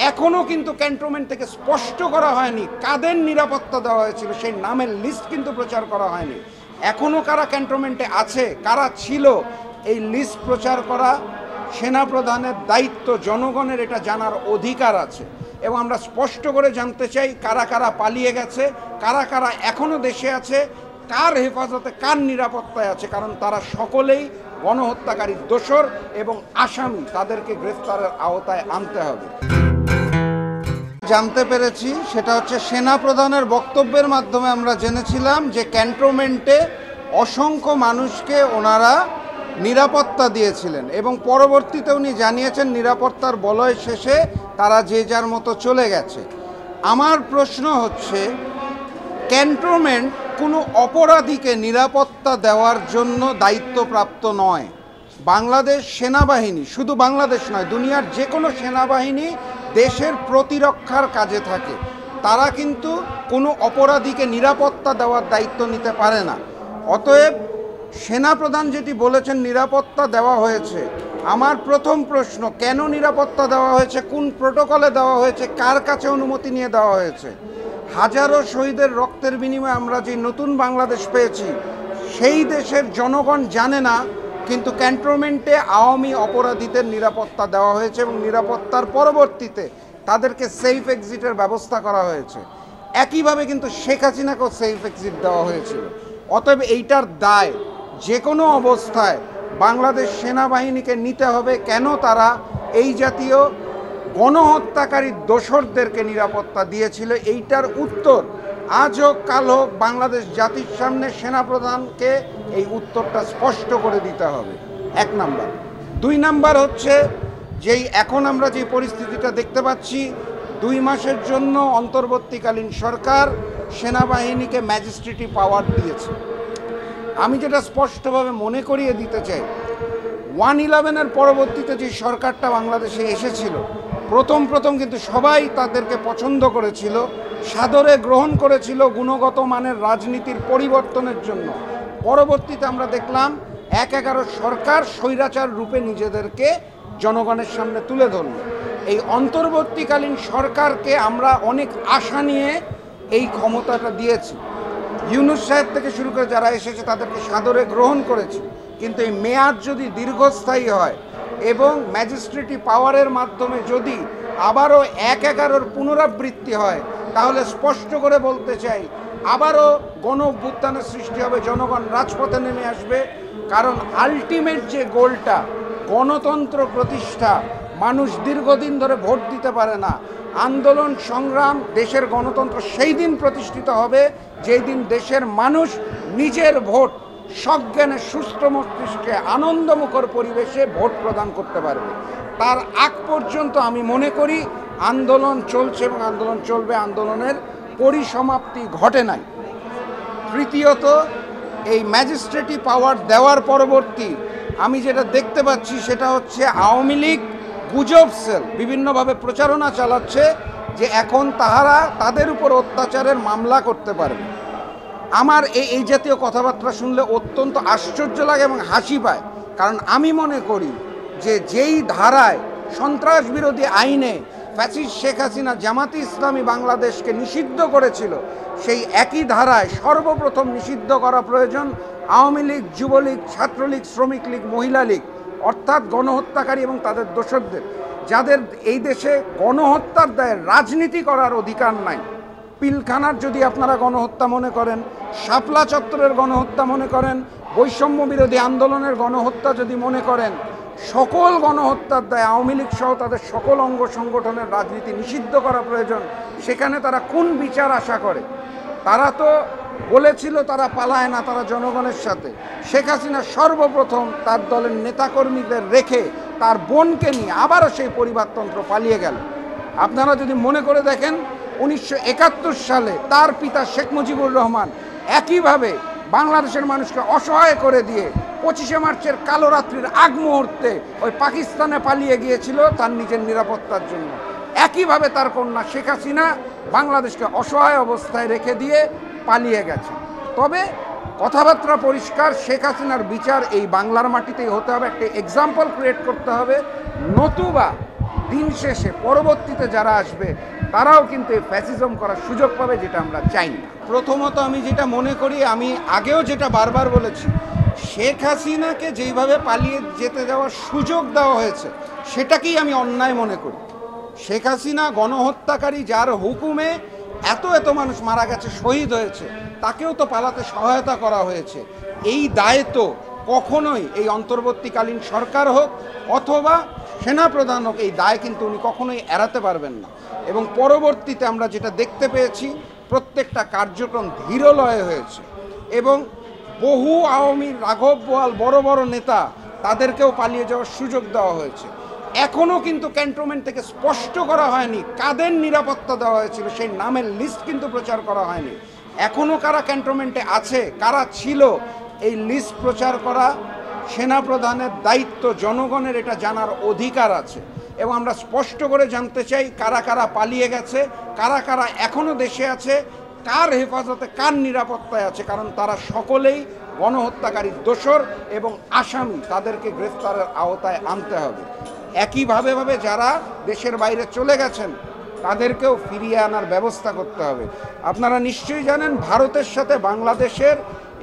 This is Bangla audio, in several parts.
এখনও কিন্তু ক্যান্টনমেন্ট থেকে স্পষ্ট করা হয়নি কাদের নিরাপত্তা দেওয়া হয়েছিল, সেই নামের লিস্ট কিন্তু প্রচার করা হয়নি। এখনও কারা ক্যান্টনমেন্টে আছে, কারা ছিল, এই লিস্ট প্রচার করা সেনাপ্রধানের দায়িত্ব। জনগণের এটা জানার অধিকার আছে এবং আমরা স্পষ্ট করে জানতে চাই কারা কারা পালিয়ে গেছে, কারা কারা এখনও দেশে আছে, কার হেফাজতে, কার নিরাপত্তায় আছে, কারণ তারা সকলেই গণহত্যাকারীর দোষর এবং আসামি। তাদেরকে গ্রেফতারের আওতায় আনতে হবে। জানতে পেরেছি সেটা হচ্ছে সেনাপ্রধানের বক্তব্যের মাধ্যমে আমরা জেনেছিলাম যে ক্যান্টনমেন্টে অসংখ্য মানুষকে ওনারা নিরাপত্তা দিয়েছিলেন এবং পরবর্তীতে উনি জানিয়েছেন নিরাপত্তার বলয় শেষে তারা যে যার মতো চলে গেছে। আমার প্রশ্ন হচ্ছে, ক্যান্টনমেন্ট কোনো অপরাধীকে নিরাপত্তা দেওয়ার জন্য দায়িত্বপ্রাপ্ত নয়। বাংলাদেশ সেনাবাহিনী, শুধু বাংলাদেশ নয়, দুনিয়ার যে কোনো সেনাবাহিনী দেশের প্রতিরক্ষার কাজে থাকে। তারা কিন্তু কোনো অপরাধীকে নিরাপত্তা দেওয়ার দায়িত্ব নিতে পারে না। অতএব সেনাপ্রধান যেটি বলেছেন নিরাপত্তা দেওয়া হয়েছে, আমার প্রথম প্রশ্ন, কেন নিরাপত্তা দেওয়া হয়েছে, কোন প্রোটোকলে দেওয়া হয়েছে, কার কাছে অনুমতি নিয়ে দেওয়া হয়েছে? হাজারো শহীদের রক্তের বিনিময়ে আমরা যে নতুন বাংলাদেশ পেয়েছি, সেই দেশের জনগণ জানে না, কিন্তু ক্যান্টনমেন্টে আওয়ামী অপরাধীদের নিরাপত্তা দেওয়া হয়েছে এবং নিরাপত্তার পরবর্তীতে তাদেরকে সেফ এক্সিটের ব্যবস্থা করা হয়েছে। একইভাবে কিন্তু শেখ হাসিনাকেও সেফ এক্সিট দেওয়া হয়েছিল। অতএব এইটার দায় যে কোনো অবস্থায় বাংলাদেশ সেনাবাহিনীকে নিতে হবে। কেন তারা এই জাতীয় গণহত্যাকারী দোসরদেরকে নিরাপত্তা দিয়েছিল, এইটার উত্তর আজ হোক কাল হোক বাংলাদেশ জাতির সামনে সেনাপ্রধানকে এই উত্তরটা স্পষ্ট করে দিতে হবে, 1 নাম্বার। 2 নাম্বার হচ্ছে, যেই এখন আমরা যে পরিস্থিতিটা দেখতে পাচ্ছি, 2 মাসের জন্য অন্তর্বর্তীকালীন সরকার সেনাবাহিনীকে ম্যাজিস্ট্রেটি পাওয়ার দিয়েছে। আমি যেটা স্পষ্টভাবে মনে করিয়ে দিতে চাই, 1/11-এর পরবর্তীতে যে সরকারটা বাংলাদেশে এসেছিল, প্রথম কিন্তু সবাই তাদেরকে পছন্দ করেছিল, সাদরে গ্রহণ করেছিল গুণগত মানের রাজনীতির পরিবর্তনের জন্য। পরবর্তীতে আমরা দেখলাম 1/11 সরকার স্বৈরাচার রূপে নিজেদেরকে জনগণের সামনে তুলে ধরল। এই অন্তর্বর্তীকালীন সরকারকে আমরা অনেক আশা নিয়ে এই ক্ষমতাটা দিয়েছি। ইউনূস সাহেব থেকে শুরু করে যারা এসেছে তাদেরকে সাদরে গ্রহণ করেছি, কিন্তু এই মেয়াদ যদি দীর্ঘস্থায়ী হয় এবং ম্যাজিস্ট্রেটি পাওয়ারের মাধ্যমে যদি আবারও 1/11-র পুনরাবৃত্তি হয়, তাহলে স্পষ্ট করে বলতে চাই আবারও গণ অভ্যুত্থানের সৃষ্টি হবে, জনগণ রাজপথে নেমে আসবে। কারণ আলটিমেট যে গোলটা গণতন্ত্র প্রতিষ্ঠা, মানুষ দীর্ঘদিন ধরে ভোট দিতে পারে না। আন্দোলন সংগ্রাম, দেশের গণতন্ত্র সেই দিন প্রতিষ্ঠিত হবে যেই দিন দেশের মানুষ নিজের ভোট সজ্ঞানে সুস্থ মস্তিষ্কে আনন্দমুখর পরিবেশে ভোট প্রদান করতে পারবে। তার আগ পর্যন্ত আমি মনে করি আন্দোলন চলছে এবং আন্দোলন চলবে, আন্দোলনের পরিসমাপ্তি ঘটে নাই। তৃতীয়ত, এই ম্যাজিস্ট্রেটি পাওয়ার দেওয়ার পরবর্তী আমি যেটা দেখতে পাচ্ছি সেটা হচ্ছে আওয়ামী লীগ গুজব সেল বিভিন্নভাবে প্রচারণা চালাচ্ছে যে এখন তাহারা তাদের উপর অত্যাচারের মামলা করতে পারবে। আমার এই জাতীয় কথাবার্তা শুনলে অত্যন্ত আশ্চর্য লাগে এবং হাসি পায়। কারণ আমি মনে করি যে যেই ধারায় সন্ত্রাস বিরোধী আইনে ফ্যাসিস্ট শেখ হাসিনা জামাতে ইসলামী বাংলাদেশকে নিষিদ্ধ করেছিল, সেই একই ধারায় সর্বপ্রথম নিষিদ্ধ করা প্রয়োজন আওয়ামী লীগ, যুবলীগ, ছাত্রলীগ, শ্রমিক লীগ, মহিলা লীগ, অর্থাৎ গণহত্যাকারী এবং তাদের দোসরদের, যাদের এই দেশে গণহত্যার দায়ে রাজনীতি করার অধিকার নাই। পিলখানার যদি আপনারা গণহত্যা মনে করেন, শাপলা চত্বরের গণহত্যা মনে করেন, বৈষম্য বিরোধী আন্দোলনের গণহত্যা যদি মনে করেন, সকল গণহত্যার দায়ে আওয়ামী লীগ সহ তাদের সকল অঙ্গ সংগঠনের রাজনীতি নিষিদ্ধ করা প্রয়োজন। সেখানে তারা কোন বিচার আশা করে? তারা তো বলেছিল তারা পালায় না, তারা জনগণের সাথে। শেখ হাসিনা সর্বপ্রথম তার দলের নেতাকর্মীদের রেখে তার বোনকে নিয়ে আবারও সেই পরিবারতন্ত্র পালিয়ে গেল। আপনারা যদি মনে করে দেখেন, 1971 সালে তার পিতা শেখ মুজিবুর রহমান একইভাবে বাংলাদেশের মানুষকে অসহায় করে দিয়ে 25শে মার্চের কালো রাত্রির আগ মুহূর্তে ওই পাকিস্তানে পালিয়ে গিয়েছিল তার নিজের নিরাপত্তার জন্য। একইভাবে তার কন্যা শেখ হাসিনা বাংলাদেশকে অসহায় অবস্থায় রেখে দিয়ে পালিয়ে গেছে। তবে কথাবার্তা পরিষ্কার, শেখ হাসিনার বিচার এই বাংলার মাটিতেই হতে হবে, একটা এক্সাম্পল ক্রিয়েট করতে হবে, নতুবা দিন শেষে পরবর্তীতে যারা আসবে তারাও কিন্তু এই ফ্যাসিজম করার সুযোগ পাবে, যেটা আমরা চাই না। প্রথমত আমি যেটা মনে করি, আমি আগেও যেটা বারবার বলেছি, শেখ হাসিনাকে যেইভাবে পালিয়ে যেতে যাওয়ার সুযোগ দেওয়া হয়েছে সেটাকেই আমি অন্যায় মনে করি। শেখ হাসিনা গণহত্যাকারী, যার হুকুমে এত এত মানুষ মারা গেছে, শহীদ হয়েছে, তাকেও তো পালাতে সহায়তা করা হয়েছে। এই দায় তো কখনোই এই অন্তর্বর্তীকালীন সরকার হোক অথবা সেনাপ্রধান হোক, এই দায় কিন্তু উনি কখনোই এড়াতে পারবেন না। এবং পরবর্তীতে আমরা যেটা দেখতে পেয়েছি, প্রত্যেকটা কার্যক্রম ধীরলয়ে হয়েছে এবং বহু আওয়ামী রাঘব বোয়াল বড় বড় নেতা, তাদেরকেও পালিয়ে যাওয়ার সুযোগ দেওয়া হয়েছে। এখনও কিন্তু ক্যান্টনমেন্ট থেকে স্পষ্ট করা হয়নি কাদের নিরাপত্তা দেওয়া হয়েছিল, সেই নামের লিস্ট কিন্তু প্রচার করা হয়নি। এখনও কারা ক্যান্টনমেন্টে আছে, কারা ছিল, এই লিস্ট প্রচার করা সেনাপ্রধানের দায়িত্ব। জনগণের এটা জানার অধিকার আছে এবং আমরা স্পষ্ট করে জানতে চাই কারা কারা পালিয়ে গেছে, কারা কারা এখনও দেশে আছে, কার হেফাজতে, কার নিরাপত্তায় আছে, কারণ তারা সকলেই গণহত্যাকারীর দোষর এবং আসামি। তাদেরকে গ্রেফতারের আওতায় আনতে হবে। একইভাবে যারা দেশের বাইরে চলে গেছেন তাদেরকেও ফিরিয়ে আনার ব্যবস্থা করতে হবে। আপনারা নিশ্চয়ই জানেন ভারতের সাথে বাংলাদেশের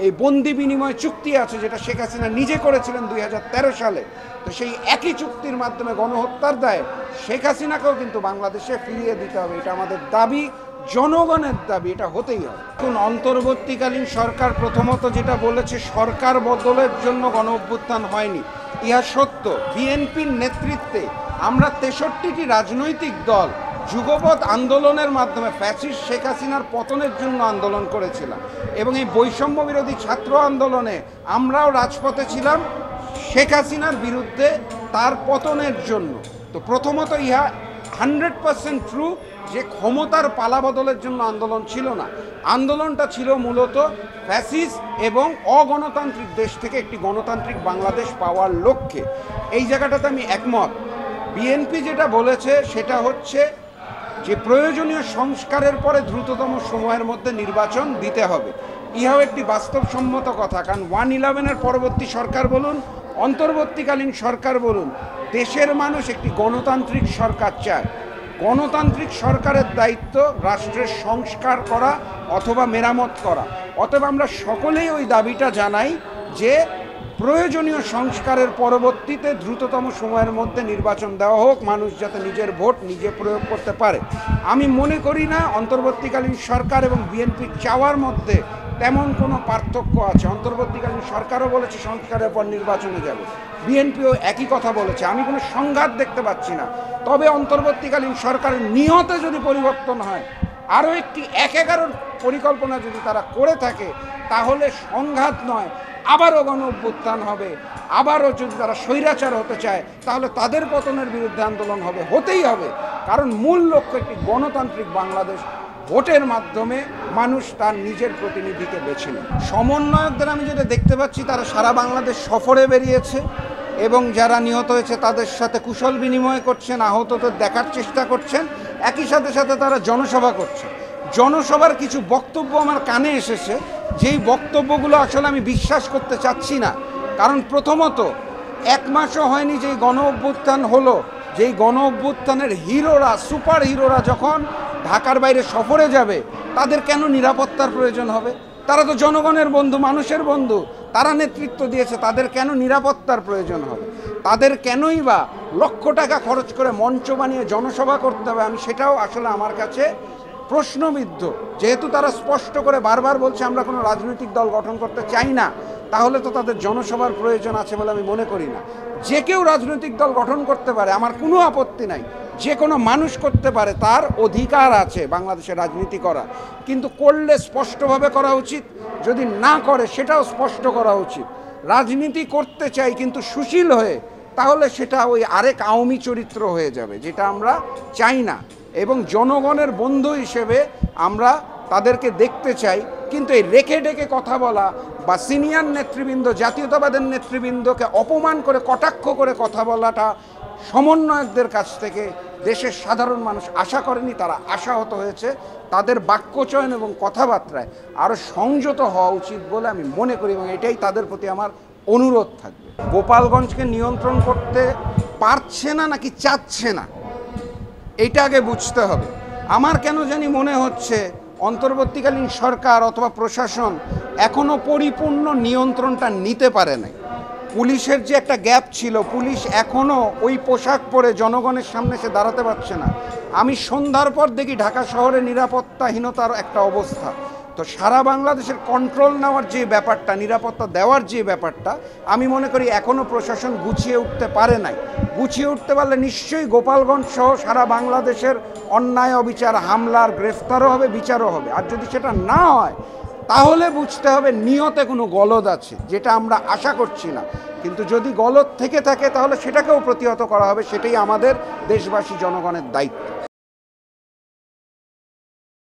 এই বন্দি বিনিময় চুক্তি আছে, যেটা শেখ হাসিনা নিজে করেছিলেন 2013 সালে। তো সেই একই চুক্তির মাধ্যমে গণহত্যার দায়ে শেখ হাসিনাকেও কিন্তু বাংলাদেশে ফিরিয়ে দিতে হবে। এটা আমাদের দাবি, জনগণের দাবি, এটা হতেই হবে। এখন অন্তর্বর্তীকালীন সরকার প্রথমত যেটা বলেছে, সরকার বদলের জন্য গণ অভ্যুত্থান হয়নি, ইহা সত্য। বিএনপির নেতৃত্বে আমরা 63টি রাজনৈতিক দল যুগপৎ আন্দোলনের মাধ্যমে ফ্যাসিস্ট শেখ হাসিনার পতনের জন্য আন্দোলন করেছিলাম এবং এই বৈষম্য বিরোধী ছাত্র আন্দোলনে আমরাও রাজপথে ছিলাম শেখ হাসিনার বিরুদ্ধে, তার পতনের জন্য। তো প্রথমত ইহা 100% ট্রু যে ক্ষমতার পালা বদলের জন্য আন্দোলন ছিল না। আন্দোলনটা ছিল মূলত ফ্যাসিস্ট এবং অগণতান্ত্রিক দেশ থেকে একটি গণতান্ত্রিক বাংলাদেশ পাওয়ার লক্ষ্যে। এই জায়গাটাতে আমি একমত। বিএনপি যেটা বলেছে সেটা হচ্ছে যে প্রয়োজনীয় সংস্কারের পরে দ্রুততম সময়ের মধ্যে নির্বাচন দিতে হবে। ইহাও একটি বাস্তবসম্মত কথা, কারণ 1/11-এর পরবর্তী সরকার বলুন, অন্তর্বর্তীকালীন সরকার বলুন, দেশের মানুষ একটি গণতান্ত্রিক সরকার চায়। গণতান্ত্রিক সরকারের দায়িত্ব রাষ্ট্রের সংস্কার করা অথবা মেরামত করা। অতএব আমরা সকলেই ওই দাবিটা জানাই যে প্রয়োজনীয় সংস্কারের পরবর্তীতে দ্রুততম সময়ের মধ্যে নির্বাচন দেওয়া হোক, মানুষ যাতে নিজের ভোট নিজে প্রয়োগ করতে পারে। আমি মনে করি না অন্তর্বর্তীকালীন সরকার এবং বিএনপির চাওয়ার মধ্যে তেমন কোনো পার্থক্য আছে। অন্তর্বর্তীকালীন সরকারও বলেছে সংস্কারের পর নির্বাচনে যাবে, বিএনপিও একই কথা বলেছে। আমি কোনো সংঘাত দেখতে পাচ্ছি না। তবে অন্তর্বর্তীকালীন সরকারের নিয়তে যদি পরিবর্তন হয়, আরও একটি 1/11 পরিকল্পনা যদি তারা করে থাকে, তাহলে সংঘাত নয়, আবারও গণ অভ্যুত্থান হবে। আবারও যদি তারা স্বৈরাচার হতে চায়, তাহলে তাদের পতনের বিরুদ্ধে আন্দোলন হবে, হতেই হবে। কারণ মূল লক্ষ্য একটি গণতান্ত্রিক বাংলাদেশ। ভোটের মাধ্যমে মানুষ তার নিজের প্রতিনিধিকে বেছে নেয়। সমন্বয়কদের আমি যেটা দেখতে পাচ্ছি, তারা সারা বাংলাদেশ সফরে বেরিয়েছে এবং যারা নিহত হয়েছে তাদের সাথে কুশল বিনিময় করছেন, আহতদের দেখার চেষ্টা করছেন। একই সাথে তারা জনসভা করছে। জনসভার কিছু বক্তব্য আমার কানে এসেছে, যেই বক্তব্যগুলো আসলে আমি বিশ্বাস করতে চাচ্ছি না। কারণ প্রথমত 1 মাসও হয়নি যেই গণ অভ্যুত্থান হলো, যেই গণ অভ্যুত্থানের হিরোরা, সুপার হিরোরা যখন ঢাকার বাইরে সফরে যাবে, তাদের কেন নিরাপত্তার প্রয়োজন হবে? তারা তো জনগণের বন্ধু, মানুষের বন্ধু, তারা নেতৃত্ব দিয়েছে, তাদের কেন নিরাপত্তার প্রয়োজন হবে? তাদের কেনই বা লক্ষ টাকা খরচ করে মঞ্চ বানিয়ে জনসভা করতে হবে? আমি সেটাও আসলে আমার কাছে প্রশ্নবিদ্ধ। যেহেতু তারা স্পষ্ট করে বারবার বলছে আমরা কোনো রাজনৈতিক দল গঠন করতে চাই না, তাহলে তো তাদের জনসভার প্রয়োজন আছে বলে আমি মনে করি না। যে কেউ রাজনৈতিক দল গঠন করতে পারে, আমার কোনো আপত্তি নাই। যে কোনো মানুষ করতে পারে, তার অধিকার আছে বাংলাদেশে রাজনীতি করা। কিন্তু করলে স্পষ্টভাবে করা উচিত, যদি না করে সেটাও স্পষ্ট করা উচিত। রাজনীতি করতে চাই কিন্তু সুশীল হয়ে, তাহলে সেটা ওই আরেক আওয়ামী চরিত্র হয়ে যাবে, যেটা আমরা চাই না। এবং জনগণের বন্ধু হিসেবে আমরা তাদেরকে দেখতে চাই। কিন্তু এই রেখে ডেকে কথা বলা বা সিনিয়র নেতৃবৃন্দ, জাতীয়তাবাদের নেতৃবৃন্দকে অপমান করে, কটাক্ষ করে কথা বলাটা সমন্বয়কদের কাছ থেকে দেশের সাধারণ মানুষ আশা করেনি, তারা আশাহত হয়েছে। তাদের বাক্যচয়ন এবং কথাবার্তায় আরও সংযত হওয়া উচিত বলে আমি মনে করি এবং এটাই তাদের প্রতি আমার অনুরোধ থাকবে। গোপালগঞ্জকে নিয়ন্ত্রণ করতে পারছে না নাকি চাচ্ছে না, এইটা আগে বুঝতে হবে। আমার কেন জানি মনে হচ্ছে অন্তর্বর্তীকালীন সরকার অথবা প্রশাসন এখনও পরিপূর্ণ নিয়ন্ত্রণটা নিতে পারে নাই। পুলিশের যে একটা গ্যাপ ছিল, পুলিশ এখনও ওই পোশাক পরে জনগণের সামনে সে দাঁড়াতে পারছে না। আমি সন্ধ্যার পর দেখি ঢাকা শহরে নিরাপত্তাহীনতার একটা অবস্থা। তো সারা বাংলাদেশের কন্ট্রোল নেওয়ার যে ব্যাপারটা, নিরাপত্তা দেওয়ার যে ব্যাপারটা, আমি মনে করি এখনও প্রশাসন গুছিয়ে উঠতে পারে নাই। গুছিয়ে উঠতে পারলে নিশ্চয়ই গোপালগঞ্জ সহ সারা বাংলাদেশের অন্যায় অবিচার, হামলার গ্রেফতারও হবে, বিচারও হবে। আর যদি সেটা না হয় তাহলে বুঝতে হবে নিয়তে কোনো গলদ আছে, যেটা আমরা আশা করছি না। কিন্তু যদি গলদ থেকে থাকে তাহলে সেটাকেও প্রতিহত করা হবে। সেটাই আমাদের দেশবাসী জনগণের দায়িত্ব।